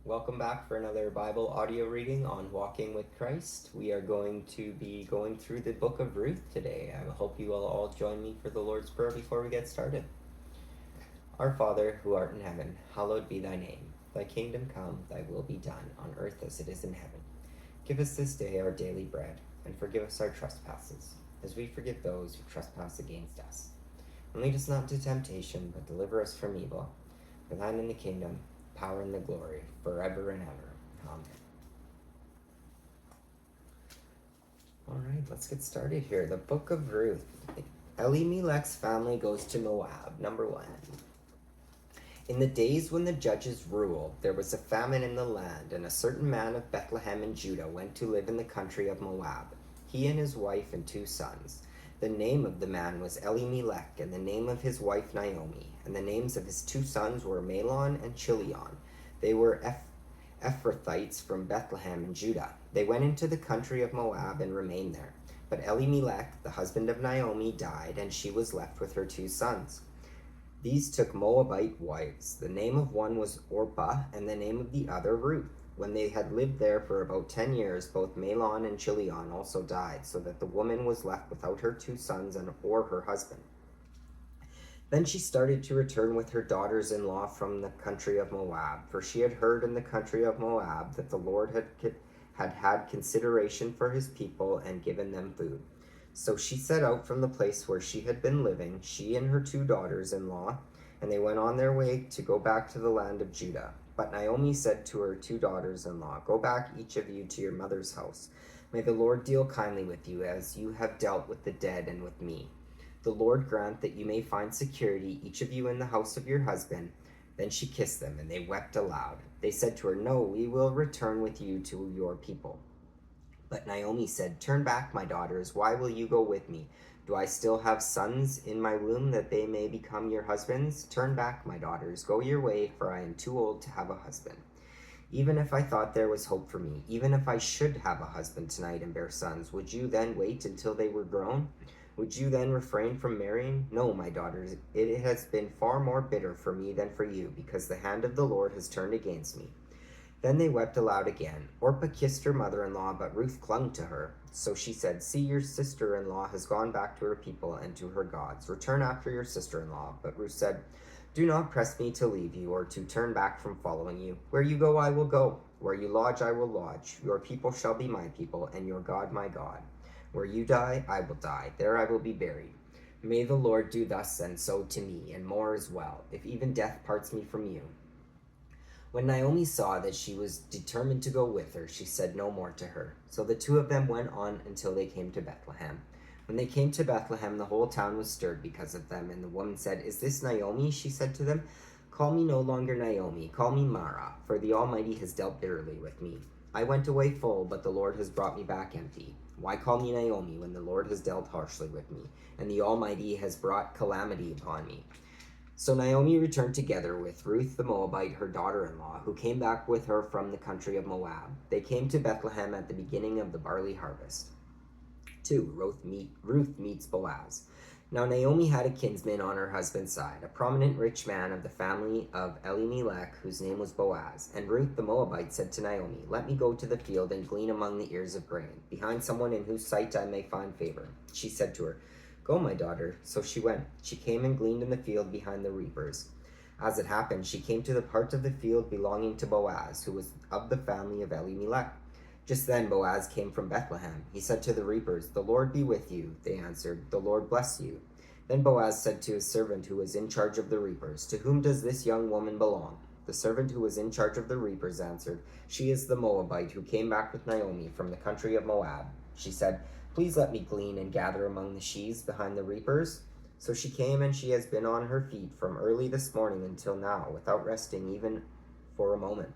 Welcome back for another Bible audio reading on Walking with Christ. We are going to be going through the Book of Ruth today. I hope you will all join me for the Lord's Prayer before we get started. Our Father, who art in heaven, hallowed be thy name. Thy kingdom come, thy will be done, on earth as it is in heaven. Give us this day our daily bread, and forgive us our trespasses, as we forgive those who trespass against us. And lead us not into temptation, but deliver us from evil. For thine is the kingdom, power, and the glory, forever and ever. Amen. All right, let's get started here. The Book of Ruth. Elimelech's family goes to Moab. Number 1. In the days when the judges ruled, there was a famine in the land, and a certain man of Bethlehem in Judah went to live in the country of Moab, he and his wife and 2 sons. The name of the man was Elimelech, and the name of his wife Naomi, and the names of his 2 sons were Mahlon and Chilion. They were Ephrathites from Bethlehem in Judah. They went into the country of Moab and remained there. But Elimelech, the husband of Naomi, died, and she was left with her 2 sons. These took Moabite wives. The name of one was Orpah, and the name of the other Ruth. When they had lived there for about 10 years, both Mahlon and Chilion also died, so that the woman was left without her 2 sons or her husband. Then she started to return with her daughters-in-law from the country of Moab, for she had heard in the country of Moab that the Lord had consideration for his people and given them food. So she set out from the place where she had been living, she and her 2 daughters-in-law, and they went on their way to go back to the land of Judah. But Naomi said to her 2 daughters-in-law, "Go back, each of you, to your mother's house. May the Lord deal kindly with you, as you have dealt with the dead and with me. The Lord grant that you may find security, each of you in the house of your husband." Then she kissed them, and they wept aloud. They said to her, "No, we will return with you to your people." But Naomi said, "Turn back, my daughters. Why will you go with me? Do I still have sons in my womb that they may become your husbands? Turn back, my daughters. Go your way, for I am too old to have a husband. Even if I thought there was hope for me, even if I should have a husband tonight and bear sons, would you then wait until they were grown? Would you then refrain from marrying? No, my daughters, it has been far more bitter for me than for you, because the hand of the Lord has turned against me." Then they wept aloud again. Orpah kissed her mother-in-law, but Ruth clung to her. So she said, "See, your sister-in-law has gone back to her people and to her gods. Return after your sister-in-law." But Ruth said, "Do not press me to leave you or to turn back from following you. Where you go, I will go. Where you lodge, I will lodge. Your people shall be my people, and your God my God. Where you die, I will die. There I will be buried. May the Lord do thus and so to me, and more as well, if even death parts me from you." When Naomi saw that she was determined to go with her, she said no more to her. So the 2 of them went on until they came to Bethlehem. When they came to Bethlehem, the whole town was stirred because of them. And the woman said, "Is this Naomi?" She said to them, "Call me no longer Naomi, call me Mara, for the Almighty has dealt bitterly with me. I went away full, but the Lord has brought me back empty. Why call me Naomi when the Lord has dealt harshly with me, and the Almighty has brought calamity upon me?" So Naomi returned together with Ruth the Moabite, her daughter-in-law, who came back with her from the country of Moab. They came to Bethlehem at the beginning of the barley harvest. 2. Ruth meets Boaz. Now Naomi had a kinsman on her husband's side, a prominent rich man of the family of Elimelech, whose name was Boaz. And Ruth the Moabite said to Naomi, "Let me go to the field and glean among the ears of grain, behind someone in whose sight I may find favor." She said to her, "Go, my daughter." So she went. She came and gleaned in the field behind the reapers. As it happened, she came to the part of the field belonging to Boaz, who was of the family of Elimelech. Just then Boaz came from Bethlehem. He said to the reapers, "The Lord be with you." They answered, "The Lord bless you." Then Boaz said to his servant who was in charge of the reapers, "To whom does this young woman belong?" The servant who was in charge of the reapers answered, "She is the Moabite who came back with Naomi from the country of Moab." She said, "Please let me glean and gather among the sheaves behind the reapers." So she came, and she has been on her feet from early this morning until now, without resting even for a moment.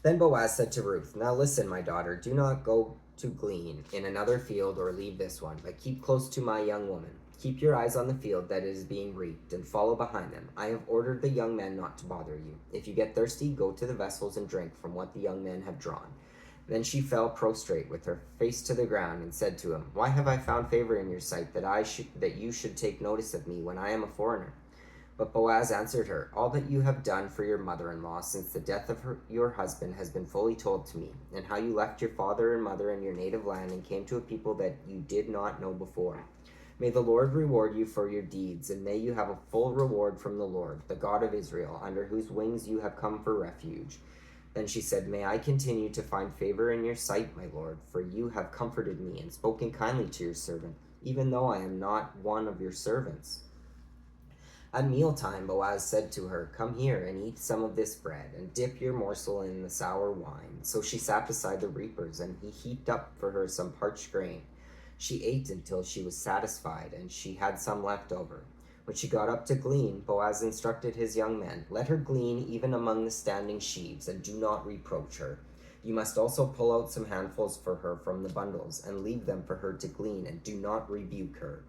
Then Boaz said to Ruth, "Now listen, my daughter, do not go to glean in another field or leave this one, but keep close to my young woman. Keep your eyes on the field that is being reaped, and follow behind them. I have ordered the young men not to bother you. If you get thirsty, go to the vessels and drink from what the young men have drawn." Then she fell prostrate with her face to the ground and said to him, "Why have I found favor in your sight that you should take notice of me when I am a foreigner?" But Boaz answered her, "All that you have done for your mother-in-law since the death of your husband has been fully told to me, and how you left your father and mother and your native land and came to a people that you did not know before. May the Lord reward you for your deeds, and may you have a full reward from the Lord, the God of Israel, under whose wings you have come for refuge." Then she said, "May I continue to find favor in your sight, my Lord, for you have comforted me and spoken kindly to your servant, even though I am not one of your servants." At mealtime, Boaz said to her, "Come here and eat some of this bread, and dip your morsel in the sour wine." So she sat beside the reapers, and he heaped up for her some parched grain. She ate until she was satisfied, and she had some left over. When she got up to glean, Boaz instructed his young men, "Let her glean even among the standing sheaves, and do not reproach her. You must also pull out some handfuls for her from the bundles, and leave them for her to glean, and do not rebuke her."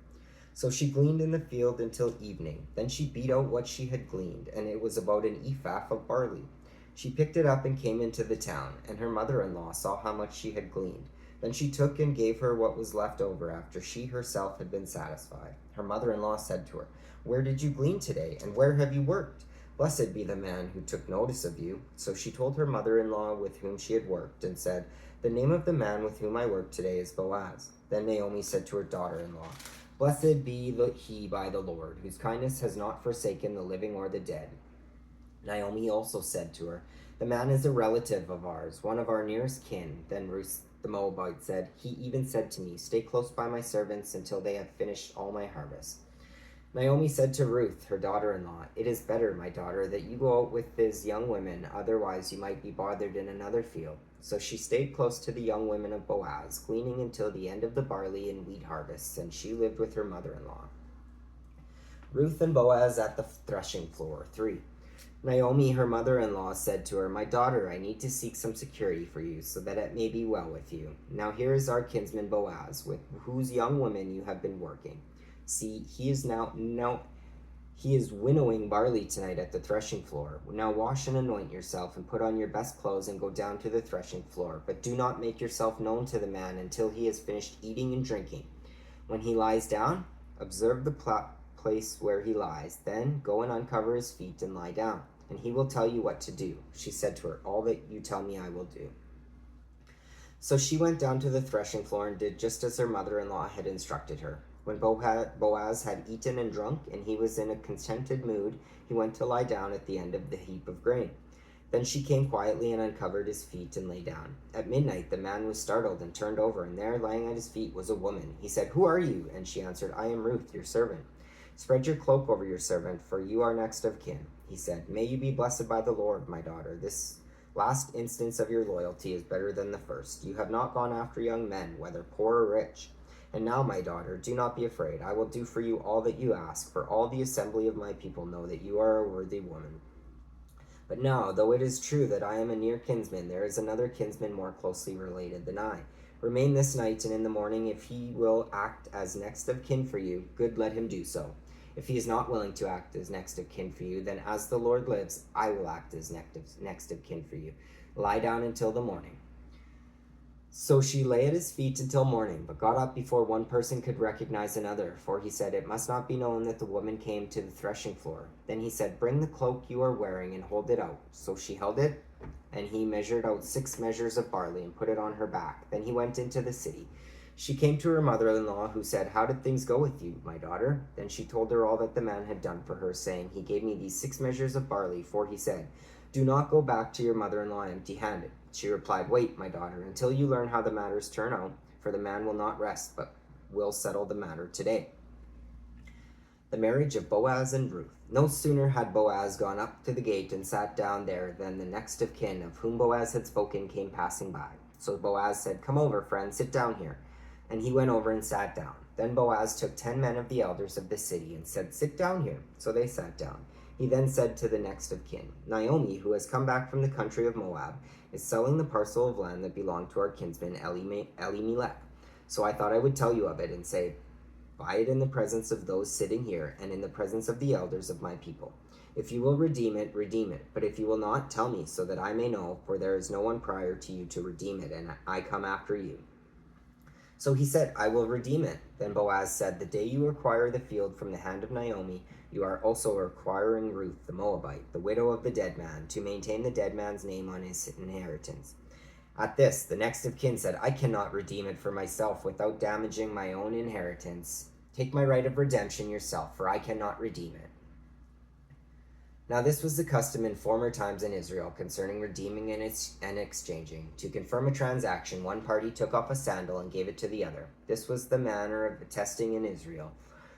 So she gleaned in the field until evening. Then she beat out what she had gleaned, and it was about an ephah of barley. She picked it up and came into the town, and her mother-in-law saw how much she had gleaned. Then she took and gave her what was left over after she herself had been satisfied. Her mother-in-law said to her, "Where did you glean today, and where have you worked? Blessed be the man who took notice of you." So she told her mother-in-law with whom she had worked, and said, "The name of the man with whom I worked today is Boaz." Then Naomi said to her daughter-in-law, "Blessed be he by the Lord, whose kindness has not forsaken the living or the dead." Naomi also said to her, "The man is a relative of ours, one of our nearest kin." Then Ruth the Moabite said, "He even said to me, 'Stay close by my servants until they have finished all my harvest.'" Naomi said to Ruth, her daughter-in-law, "It is better, my daughter, that you go out with these young women, otherwise you might be bothered in another field." So she stayed close to the young women of Boaz, gleaning until the end of the barley and wheat harvests, and she lived with her mother-in-law. Ruth and Boaz at the threshing floor. 3. Naomi, her mother-in-law, said to her, "My daughter, I need to seek some security for you, so that it may be well with you. Now here is our kinsman Boaz, with whose young women you have been working. See, he is winnowing barley tonight at the threshing floor. Now wash and anoint yourself, and put on your best clothes, and go down to the threshing floor. But do not make yourself known to the man until he has finished eating and drinking. When he lies down, observe the place where he lies. Then go and uncover his feet and lie down, and he will tell you what to do." She said to her, "All that you tell me I will do." So she went down to the threshing floor and did just as her mother-in-law had instructed her. When Boaz had eaten and drunk, and he was in a contented mood, he went to lie down at the end of the heap of grain. Then she came quietly and uncovered his feet and lay down. At midnight the man was startled and turned over, and there lying at his feet was a woman. He said, "Who are you?" And she answered, "I am Ruth, your servant. Spread your cloak over your servant, for you are next of kin." He said, "May you be blessed by the Lord, my daughter. This last instance of your loyalty is better than the first. You have not gone after young men, whether poor or rich. And now, my daughter, do not be afraid. I will do for you all that you ask, for all the assembly of my people know that you are a worthy woman. But now, though it is true that I am a near kinsman, there is another kinsman more closely related than I. Remain this night, and in the morning, if he will act as next of kin for you, good, let him do so. If he is not willing to act as next of kin for you, then as the Lord lives, I will act as next of kin for you. Lie down until the morning." So she lay at his feet until morning, but got up before one person could recognize another, for he said, "It must not be known that the woman came to the threshing floor." Then he said, "Bring the cloak you are wearing and hold it out." So she held it, and he measured out 6 measures of barley and put it on her back. Then he went into the city. She came to her mother-in-law, who said, "How did things go with you, my daughter?" Then she told her all that the man had done for her, saying, "He gave me these 6 measures of barley, for he said, 'Do not go back to your mother-in-law empty-handed.'" She replied, "Wait, my daughter, until you learn how the matters turn out, for the man will not rest, but will settle the matter today." The marriage of Boaz and Ruth. No sooner had Boaz gone up to the gate and sat down there than the next of kin of whom Boaz had spoken came passing by. So Boaz said, "Come over, friend, sit down here." And he went over and sat down. Then Boaz took 10 men of the elders of the city and said, "Sit down here." So they sat down. He then said to the next of kin, "Naomi, who has come back from the country of Moab, is selling the parcel of land that belonged to our kinsman Elimelech. So I thought I would tell you of it and say, buy it in the presence of those sitting here and in the presence of the elders of my people. If you will redeem it, redeem it. But if you will not, tell me, so that I may know, for there is no one prior to you to redeem it, and I come after you." So he said, "I will redeem it." Then Boaz said, "The day you acquire the field from the hand of Naomi, You are also requiring Ruth the Moabite, the widow of the dead man, to maintain the dead man's name on his inheritance. At this, the next of kin said, I cannot redeem it for myself without damaging my own inheritance. Take my right of redemption yourself, for I cannot redeem it. Now this was the custom in former times in Israel concerning redeeming and exchanging. To confirm a transaction, one party took off a sandal and gave it to the other. This was the manner of attesting in Israel.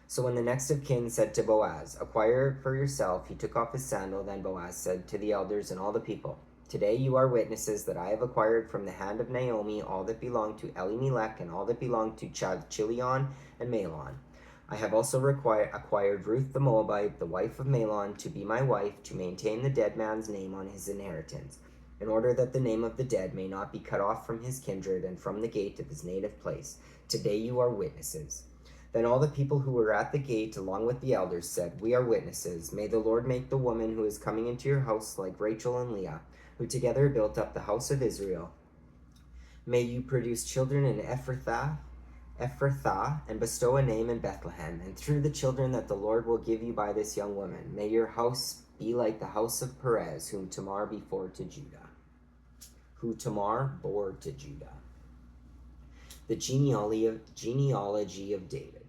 So when the next of kin said to Boaz, acquire it for yourself, he took off his sandal. Then Boaz said to the elders and all the people, today you are witnesses that I have acquired from the hand of Naomi all that belonged to Elimelech and all that belonged to Chilion and Mahlon. I have also acquired Ruth the Moabite, the wife of Mahlon, to be my wife, to maintain the dead man's name on his inheritance, in order that the name of the dead may not be cut off from his kindred and from the gate of his native place. Today you are witnesses. Then all the people who were at the gate, along with the elders, said, we are witnesses. May the Lord make the woman who is coming into your house like Rachel and Leah, who together built up the house of Israel. May you produce children in Ephrathah, and bestow a name in Bethlehem, and through the children that the Lord will give you by this young woman, may your house be like the house of Perez, whom Tamar bore to Judah. The genealogy of David.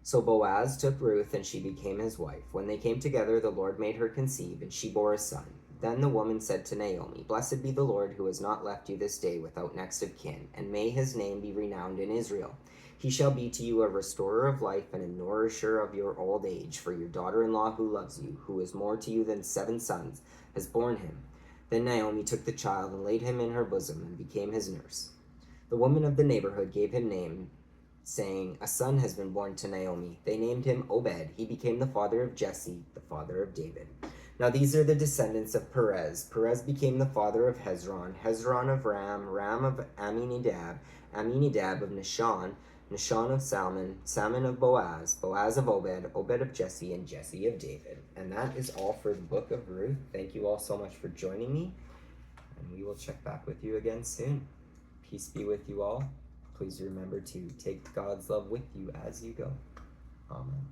So Boaz took Ruth, and she became his wife. When they came together, the Lord made her conceive, and she bore a son. Then the woman said to Naomi, blessed be the Lord, who has not left you this day without next of kin, and may his name be renowned in Israel. He shall be to you a restorer of life and a nourisher of your old age, for your daughter-in-law who loves you, who is more to you than 7 sons, has borne him. Then Naomi took the child and laid him in her bosom and became his nurse. The woman of the neighborhood gave him name, saying, a son has been born to Naomi. They named him Obed. He became the father of Jesse, the father of David. Now these are the descendants of Perez. Perez became the father of Hezron, Hezron of Ram, Ram of Amminadab, Amminadab of Nahshon, Nahshon of Salmon, Salmon of Boaz, Boaz of Obed, Obed of Jesse, and Jesse of David. And that is all for the Book of Ruth. Thank you all so much for joining me, and we will check back with you again soon. Peace be with you all. Please remember to take God's love with you as you go. Amen.